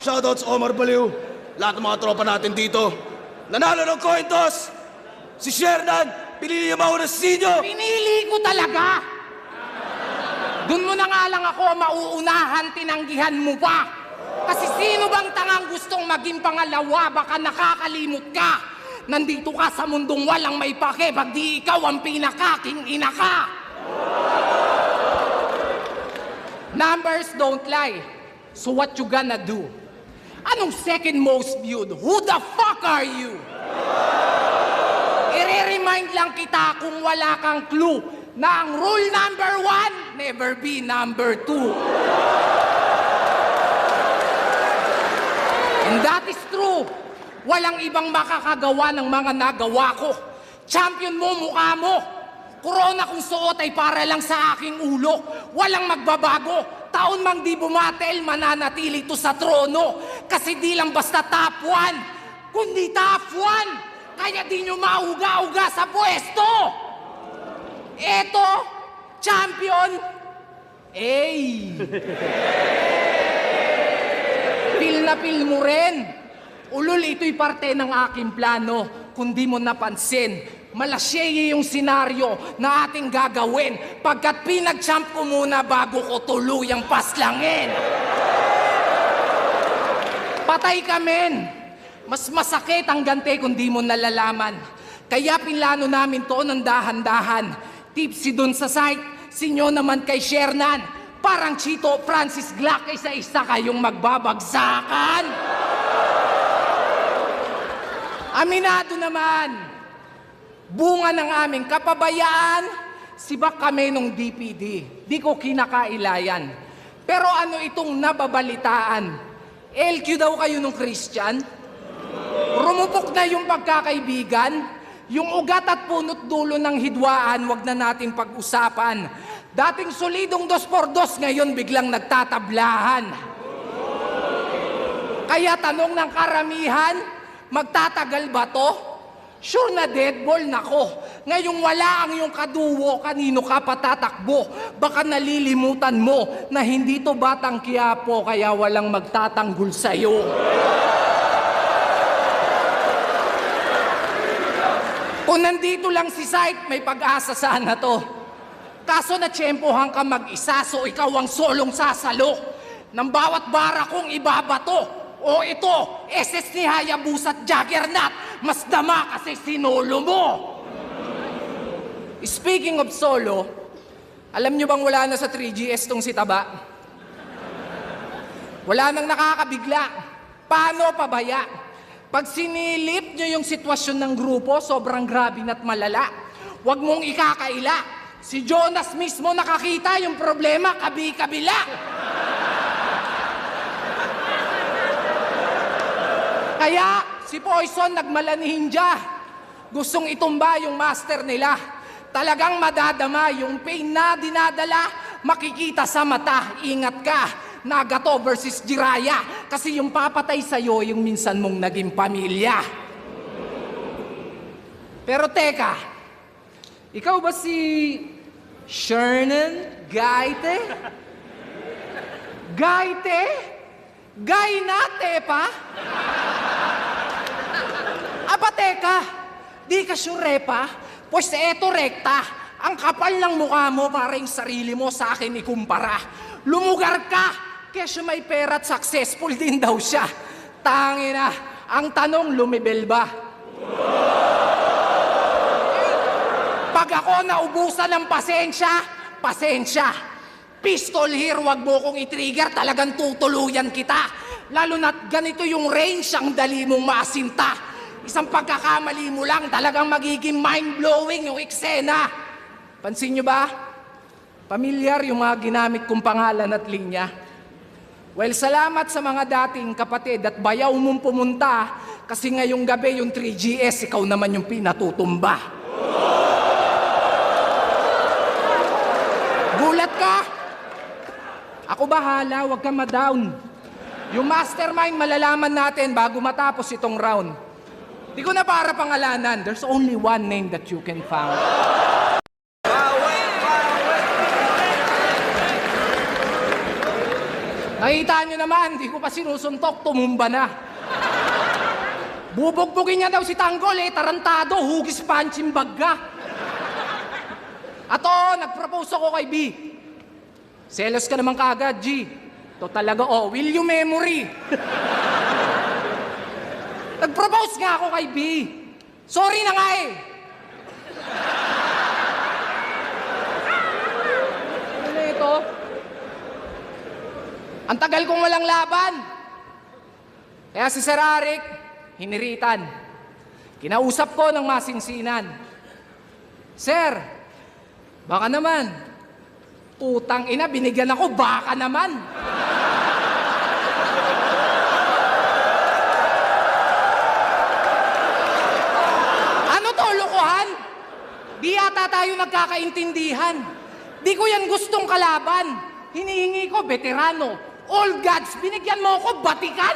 Shoutouts Omar Baliw, lahat ng mga tropa natin dito. Nanalo ng coin toss, si Shernan, pinili niya mauna si Sinyo. Pinili ko talaga! Doon mo na nga lang ako mauunahan, tinanggihan mo pa. Kasi sino bang tangang gustong maging pangalawa, baka nakakalimot ka. Nandito ka sa mundong walang may pake, pag di ikaw ang pinakaking ina ka. Numbers don't lie. So what you gonna do? Anong second most viewed? Who the fuck are you? I-remind lang kita kung wala kang clue na ang rule number 1, never be number 2. And that is true. Walang ibang makakagawa ng mga nagawa ko. Champion mo, mukha mo. Corona kung suot ay para lang sa aking ulo. Walang magbabago. Taon mang di bumatel, mananatili to sa trono. Kasi di lang basta top 1, kundi top 1. Kaya di nyo mauga-uga sa pwesto. Eto, champion. Pil na pil mo rin. Ulol, ito'y parte ng aking plano. Kung di mo napansin, malasyeye yung senaryo na ating gagawin pagkat pinag-champ ko muna bago ko tuluyang paslangin. Patay ka, men. Mas masakit ang gante kung di mo nalalaman. Kaya pinlano namin to ng dahan-dahan. Tipsy dun sa site, sinyo naman kay Shernan. Parang Chito Francis Glock, isa-isa kayong magbabagsakan. Aminado naman, bunga ng aming kapabayaan, sibak kami nung DPD. Di ko kinakailayan. Pero ano itong nababalitaan? LQ daw kayo nung Christian? Rumupok na yung pagkakaibigan? Yung ugat at punot dulo ng hidwaan, wag na natin pag-usapan. Dating solidong 2x2, ngayon biglang nagtatablahan. Kaya tanong ng karamihan, magtatagal ba to? Sure na deadball nako. Ngayong wala ang iyong kaduwo, kanino ka patatakbo? Baka nalilimutan mo na hindi to Batang Quiapo, kaya walang magtatanggol sa'yo. Kung nandito lang si Sight, may pag-asa sana to. Kaso natsyempohan ka mag-isa, so ikaw ang solong sasalo. Nang bawat bara kong ibabato. O ito, SS ni Hayabusa at Juggernaut, mas dama kasi sinolo mo. Speaking of solo, alam nyo bang wala na sa 3GS tong si Taba? Wala nang nakakabigla. Paano pabaya? Pag sinilip nyo yung sitwasyon ng grupo, sobrang grabe na't malala. Huwag mong ikakaila. Si Jonas mismo nakakita yung problema, kabi-kabila. Kaya si Poison nagmalanihinja. Gustong itumba yung master nila. Talagang madadama yung pain na dinadala. Makikita sa mata, ingat ka. Nagato versus Jiraya. Kasi yung papatay sa'yo, yung minsan mong naging pamilya. Pero teka, ikaw ba si Shernan Gaite? Gaite? Gainate pa? Aba teka, di ka sure pa? Pues eto rekta, ang kapal ng mukha mo para yung sarili mo sa akin ikumpara. Lumugar ka, kesyo may pera at successful din daw siya. Tangina, ang tanong lumibel ba? Pag ako naubusan ng pasensya, pasensya. Pistol here, wag mo kong i-trigger, talagang tutuluyan kita. Lalo na't ganito yung range, ang dali mong maasinta. Isang pagkakamali mo lang, talagang magiging mind-blowing yung eksena. Pansin nyo ba? Pamilyar yung mga ginamit kong pangalan at linya. Well, salamat sa mga dating kapatid at bayaw mong pumunta kasi ngayong gabi yung 3GS, ikaw naman yung pinatutumba. Gulat ka? Ako bahala, huwag kang ma-down. Yung mastermind malalaman natin bago matapos itong round. Di ko na para pangalanan, there's only one name that you can found. Nakita nyo naman, di ko pa sinusuntok, tumumba na. Bubugbugin niya daw si Tanggol tarantado, hugis punching bag ka. At nag-propose ako kay B. Selos ka naman kaagad, G. To talaga, will you memory? Nag-propose nga ako kay B. Sorry na nga Ano ito? Ang tagal kong walang laban. Kaya si Sir Arik, hiniritan. Kinausap ko ng masinsinan. Sir, baka naman. Putang ina, binigyan ako, baka naman. Ano to, lokohan? Di yata tayo nagkakaintindihan. Di ko yan gustong kalaban. Hinihingi ko, veterano. All gods, binigyan mo ako, batikan.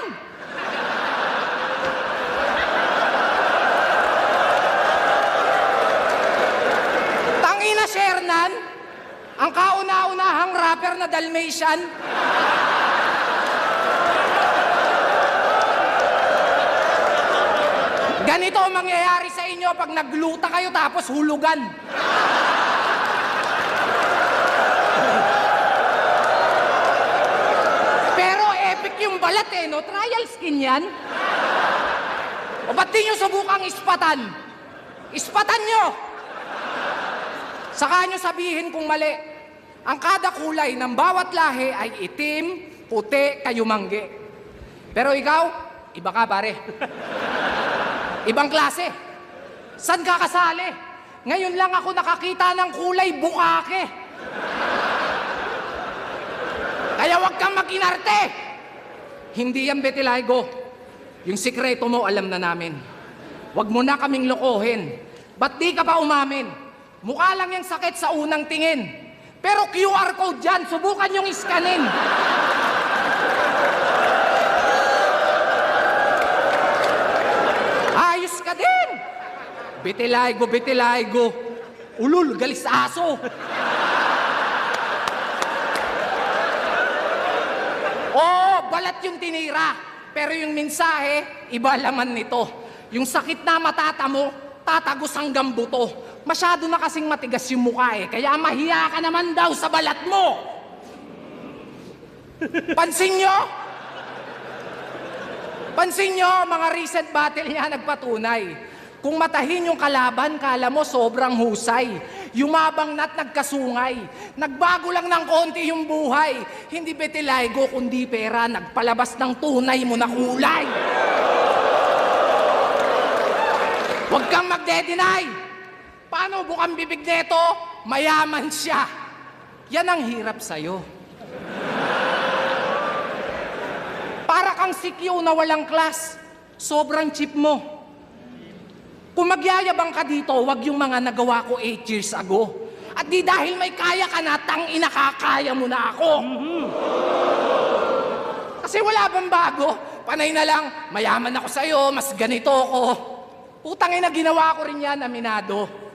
Tangina, Shernan. Ang kauna-unahang rapper na Dalmatian. Ganito ang mangyayari sa inyo pag nagluta kayo tapos hulugan. Pero epic yung balat no? Trial skin yan. O ba't di nyo subukang ispatan? Ispatan nyo! Saka nyo sabihin kung mali. Ang kada kulay ng bawat lahi ay itim, puti, kayumanggi. Pero ikaw, iba ka pare. Ibang klase. San ka kasali? Ngayon lang ako nakakita ng kulay bukake. Kaya wag kang mag-inarte. Hindi yan Betilaygo. Yung sikreto mo alam na namin. Wag mo na kaming lokohin. Ba't di ka pa umamin? Mukha lang yung sakit sa unang tingin. Pero QR code dyan, subukan yung iskanin. Ayos ka din. Betilaygo, Betilaygo. Ulul, galis aso. Oo, balat yung tinira. Pero yung mensahe, iba laman nito. Yung sakit na matatamo, tatagos hanggang buto. Masyado na kasing matigas yung mukha kaya mahiya ka naman daw sa balat mo. Pansin nyo? Pansin nyo, mga recent battle niya nagpatunay. Kung matahin yung kalaban, kala mo sobrang husay. Yumabang na't nagkasungay. Nagbago lang ng konti yung buhay. Hindi Betilaygo kundi pera, nagpalabas ng tunay mo na kulay. Huwag kang magde-deny. Paano bukang bibig neto? Mayaman siya. Yan ang hirap sa'yo. Para kang sikyo na walang class. Sobrang cheap mo. Kung magyayabang ka dito, wag yung mga nagawa ko 8 years ago. At di dahil may kaya ka na, tangina kakaya mo na ako. Kasi wala bang bago? Panay na lang, mayaman ako sa'yo, mas ganito ako. Putangin na ginawa ko rin yan, aminado.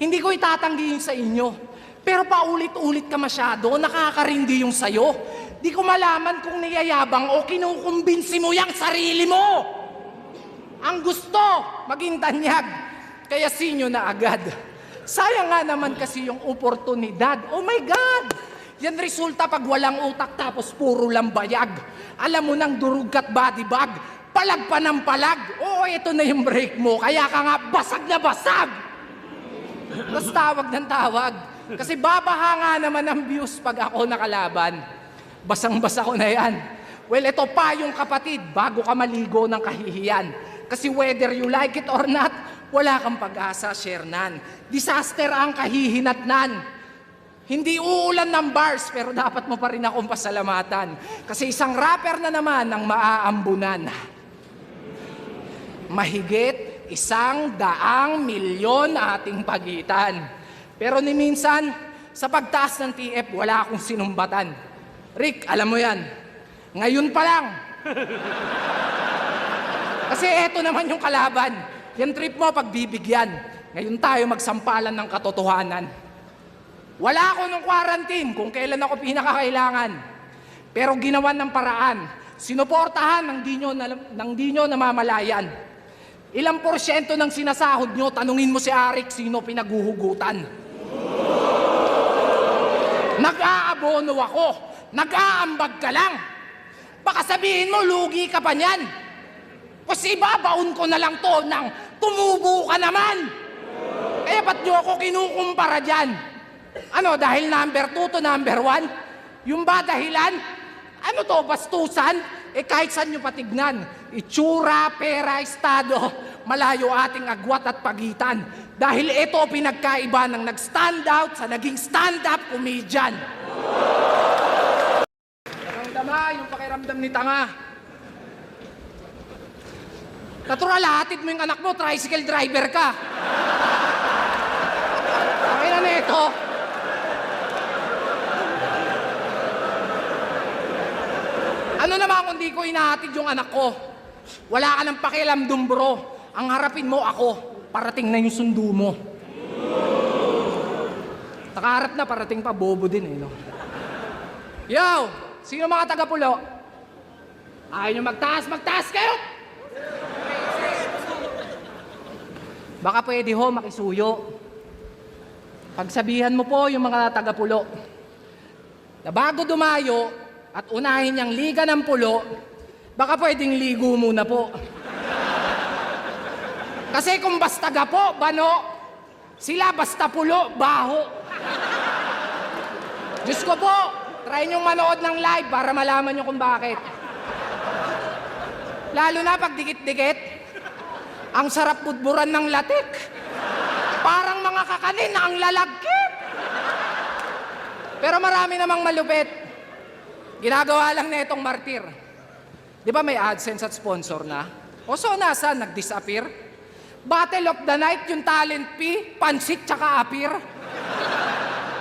Hindi ko itatanggi yung sa inyo. Pero paulit-ulit ka masyado, nakakarindi yung sayo. Di ko malaman kung niyayabang o kinukumbinsi mo yung sarili mo. Ang gusto, maging tanyag. Kaya sinyo na agad. Sayang nga naman kasi yung oportunidad. Oh my God! Yan resulta pag walang utak tapos puro lang bayag. Alam mo nang durug ka't body bag. Palag pa ng palag. Oo, ito na yung break mo. Kaya ka nga basag na basag. Tapos tawag ng tawag. Kasi babaha nga naman ang views pag ako nakalaban. Basang-basa ko na yan. Well, ito pa yung kapatid, bago ka maligo ng kahihiyan. Kasi whether you like it or not, wala kang pag-asa, Shernan. Disaster ang kahihinatnan. Hindi uulan ng bars, pero dapat mo pa rin akong pasalamatan. Kasi isang rapper na naman ang maaambunan. Mahigit 100 milyon ating pagitan. Pero ni minsan, sa pagtaas ng TF, wala akong sinumbatan. Rick, alam mo yan. Ngayon pa lang. Kasi eto naman yung kalaban. Yan trip mo pagbibigyan. Ngayon tayo magsampalan ng katotohanan. Wala ako nung quarantine kung kailan ako pinakakailangan. Pero ginawan ng paraan. Sinuportahan ng di nyo namamalayan. Ilang porsyento ng sinasahod nyo, tanungin mo si Arik sino pinaguhugutan. Nag-aabono ako. Nag-aambag ka lang. Baka sabihin mo, lugi ka pa niyan. Kasi ibabaon ko na lang to ng tumubo ka naman. Kaya ba't nyo ako kinukumpara dyan? Ano, dahil number 2 to number 1? Yung ba dahilan? Ano to, bastusan? Kahit saan nyo patignan. Itsura, pera, estado, malayo ating agwat at pagitan. Dahil ito pinagkaiba ng nag-stand out sa naging stand-up comedian. Naramdama yung pakiramdam ni tanga. Natural, hatid mo yung anak mo, tricycle driver ka. Okay na ito. Ano naman kung di ko inahatid yung anak ko? Wala ka ng pakialam dun, bro. Ang harapin mo ako, parating na yung sundo mo. Nakaharap na, parating pa, bobo din eh, no? Yo! Sino mga taga-pulo? Ayaw nyo magtaas, magtaas kayo! Baka pwede ho, makisuyo. Pagsabihan mo po yung mga taga-pulo na bago dumayo at unahin niyang liga ng pulo, baka pwedeng ligo muna po. Kasi kung basta gapo, bano, sila basta pulo, baho. Diyos ko po, try niyong manood ng live para malaman niyo kung bakit. Lalo na pag dikit-dikit, ang sarap budburan ng latik. Parang mga kakanin na ang lalagkit. Pero marami namang malupit. Ginagawa lang na itong martir. Di ba may AdSense at sponsor na? O so nasa, nag-disappear? Battle of the Night, yung talent fee, pansit tsaka appear.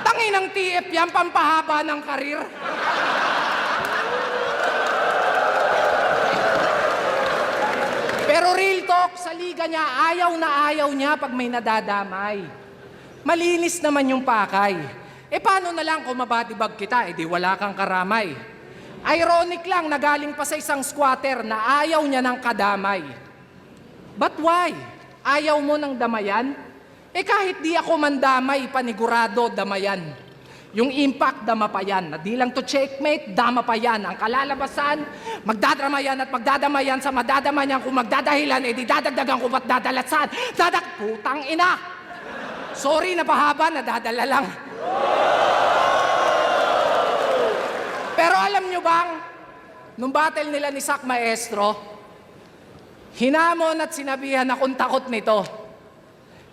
Tangin ng TF yan, pampahaba ng karir. Pero real talk, sa liga niya, ayaw na ayaw niya pag may nadadamay. Malinis naman yung pakay. Paano na lang kung mabatibag kita, di wala kang karamay. Ironic lang, nagaling pa sa isang squatter na ayaw niya ng kadamay. But why? Ayaw mo ng damayan? Kahit di ako mandamay, panigurado damayan. Yung impact, dama pa yan. Na di lang to checkmate, dama pa yan. Ang kalalabasan, magdadramayan at magdadamayan sa madadamayan. Kung magdadahilan, di dadagdagan ko ba't dadalatsan? Putang ina! Sorry, napahaba, nadadala lang. Pero alam nyo bang, nung battle nila ni Sak Maestro, hinamon at sinabihan akong takot nito.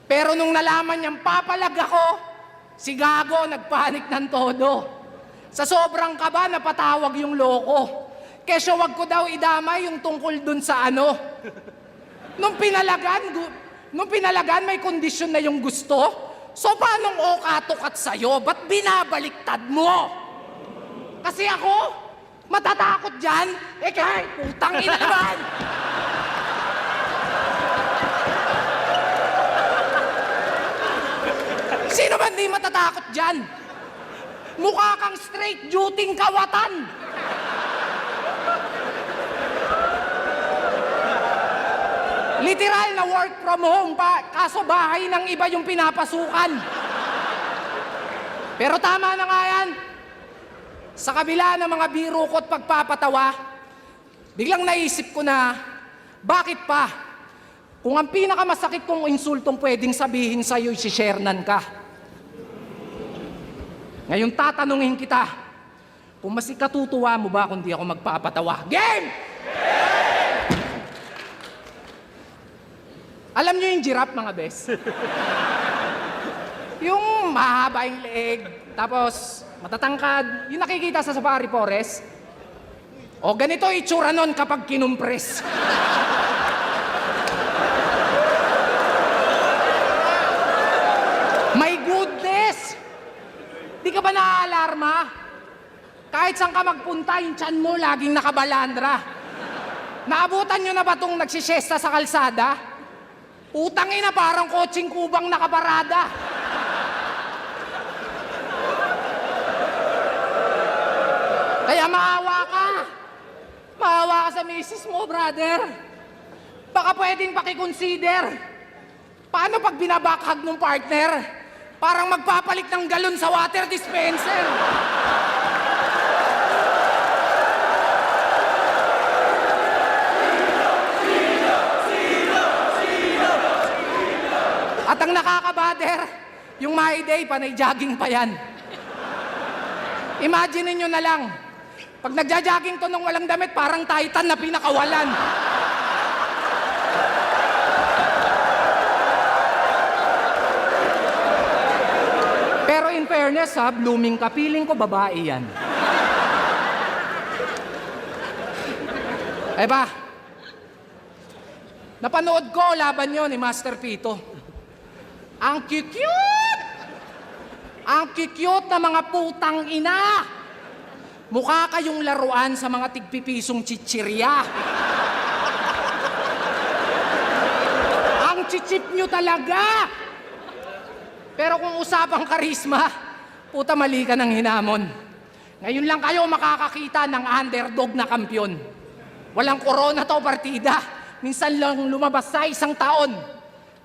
Pero nung nalaman niyang papalag ako, si Gago nagpanik ng todo. Sa sobrang kaba, napatawag yung loko. Kesyo wag ko daw idamay yung tungkol dun sa ano. Nung pinalagan, may kondisyon na yung gusto. So paanong okatukat sa'yo? Ba't binabaliktad mo? Kasi ako, matatakot dyan. Kahit putang ina naman. Sino ba hindi matatakot dyan? Mukha kang straight duty kawatan. Literal na work from home pa, kaso bahay ng iba yung pinapasukan. Pero tama na nga yan. Sa kabila ng mga biro ko at pagpapatawa, biglang naisip ko na, bakit pa? Kung ang pinakamasakit kong insultong pwedeng sabihin sa'yo, si Shernan ka. Ngayon tatanungin kita, kung mas ikatutuwa mo ba kung di ako magpapatawa? Game! Alam nyo yung giraffe, mga bes? Yung mahaba yung leeg, tapos matatangkad, yung nakikita sa safari forest. O ganito itsura nun kapag kinumpres. My goodness! Di ka ba naaalarma? Kahit saan ka magpunta, yung tiyan mo laging nakabalandra. Naabutan nyo na ba itong nagsisiyesta sa kalsada? Utang ina, parang kotseng kubang nakaparada. Kaya maawa ka. Maawa ka sa misis mo, brother. Baka pwedeng pakiconsider. Paano pag binabakhag ng partner? Parang magpapalit ng galon sa water dispenser. At ang nakakabader, yung My Day, panay jogging pa yan. Imagine niyo na lang, pag nagja-jogging to nung walang damit, parang Titan na pinakawalan. Pero in fairness ha, blooming ka, feeling ko babae yan. Eh ba, napanood ko laban nyo ni Master Pito. Ang cute! Ang cute na mga putang ina! Mukha kayong laruan sa mga tigpipisong chichirya. Ang chichip nyo talaga! Pero kung usapang karisma, puta mali ka ng hinamon. Ngayon lang kayo makakakita ng underdog na kampyon. Walang corona to partida. Minsan lang lumabas sa isang taon.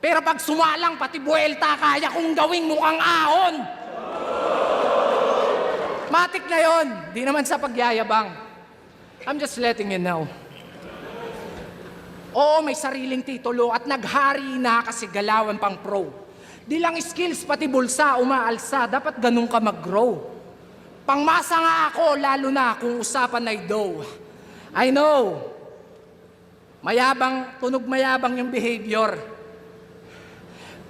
Pero pag sumalang pati buwelta, kaya kong gawing mukhang ahon. Matik na yon, di naman sa pagyayabang. I'm just letting you know. Oo, may sariling titulo at naghari na kasi galawan pang pro. Di lang skills, pati bulsa, umaalsa. Dapat ganun ka mag-grow. Pangmasa nga ako, lalo na kung usapan ay dough. I know, mayabang, tunog mayabang yung behavior.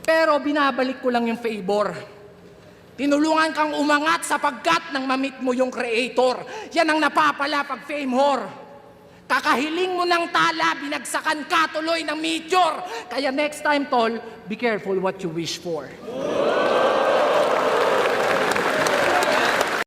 Pero binabalik ko lang yung favor. Tinulungan kang umangat sapagkat nang mamit mo yung creator. Yan ang napapala pag fame whore. Kakahiling mo ng tala, binagsakan ka tuloy ng meteor. Kaya next time, tol, be careful what you wish for.